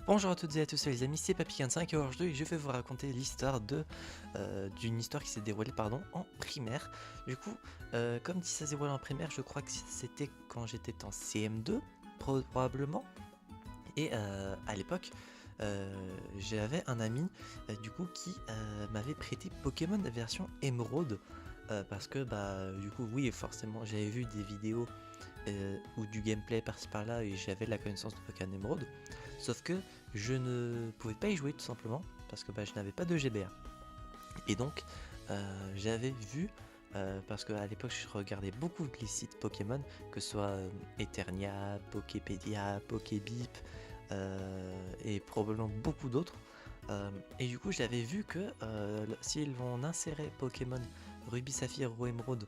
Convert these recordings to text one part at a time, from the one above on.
Bonjour à toutes et à tous les amis, c'est Papy25 et aujourd'hui je vais vous raconter l'histoire d'une histoire qui s'est déroulée en primaire. Du coup, comme dit ça s'est déroulé en primaire, je crois que c'était quand j'étais en CM2 probablement. Et à l'époque, j'avais un ami du coup qui m'avait prêté Pokémon version Emeraude parce que du coup oui forcément j'avais vu des vidéos ou du gameplay par-ci par-là et j'avais la connaissance de Pokémon Emeraude. Sauf que je ne pouvais pas y jouer tout simplement parce que je n'avais pas de GBA. Et donc j'avais vu, parce qu'à l'époque je regardais beaucoup les sites Pokémon, que ce soit Eternia, Poképédia, Pokébip et probablement beaucoup d'autres. Et du coup j'avais vu que s'ils vont insérer Pokémon Ruby Saphir ou Emeraude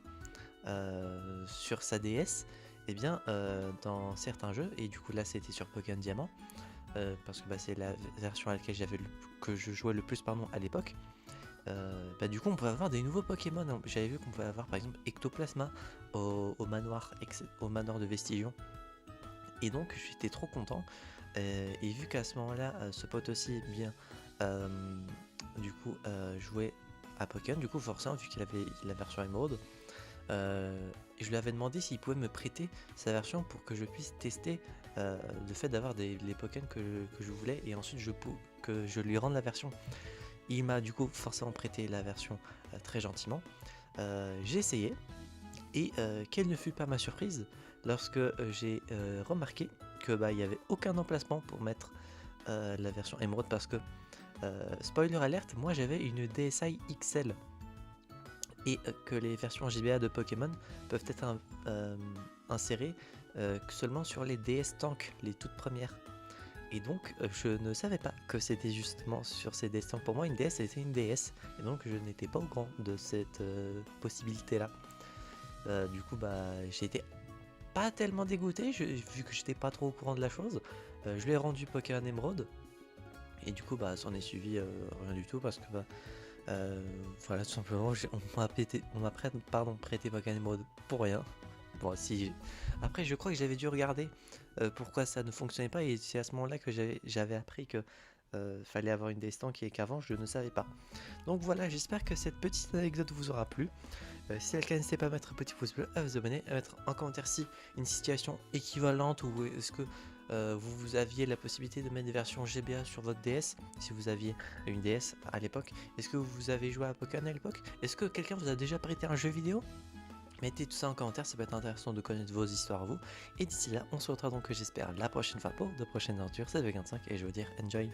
sur sa DS, et bien dans certains jeux, et du coup là c'était sur Pokémon Diamant, parce que c'est la version à laquelle que je jouais le plus à l'époque. Du coup on pouvait avoir des nouveaux Pokémon. J'avais vu qu'on pouvait avoir par exemple Ectoplasma au manoir de Vestigion. Et donc j'étais trop content. Et vu qu'à ce moment-là, ce pote aussi bien euh, jouait à Pokémon, du coup forcément vu qu'il avait la version Emerald, je lui avais demandé s'il pouvait me prêter sa version pour que je puisse tester le fait d'avoir les Pokémon que je voulais, et ensuite que je lui rende la version. Il m'a du coup forcément prêté la version très gentiment. J'ai essayé et quelle ne fut pas ma surprise lorsque j'ai remarqué que il n'y avait aucun emplacement pour mettre la version Emerald, parce que spoiler alerte, moi j'avais une DSi XL et que les versions GBA de Pokémon peuvent être insérées seulement sur les DS Tank, les toutes premières. Et donc je ne savais pas que c'était justement sur ces DS Tank. Pour moi une DS c'était une DS, et donc je n'étais pas au courant de cette possibilité là. Du coup j'ai été pas tellement dégoûté, vu que j'étais pas trop au courant de la chose. Je lui ai rendu Pokémon Emerald, et du coup s'en est suivi rien du tout, parce que voilà, tout simplement on m'a prêté Pokémon Emerald pour rien. Bon, si après je crois que j'avais dû regarder pourquoi ça ne fonctionnait pas, et c'est à ce moment-là que j'avais appris que fallait avoir une destinée, et qu'avant je ne savais pas. Donc voilà, j'espère que cette petite anecdote vous aura plu. Si c'est le cas, n'hésitez pas à mettre un petit pouce bleu, à vous abonner, à mettre en commentaire si une situation équivalente, ou est-ce que vous aviez la possibilité de mettre des versions GBA sur votre DS, si vous aviez une DS à l'époque. Est-ce que vous avez joué à Pokémon à l'époque? Est-ce que quelqu'un vous a déjà prêté un jeu vidéo? Mettez tout ça en commentaire, ça peut être intéressant de connaître vos histoires à vous. Et d'ici là, on se retrouvera donc, j'espère, la prochaine fois pour de prochaines aventures. C'est Vegan5 et je veux dire enjoy.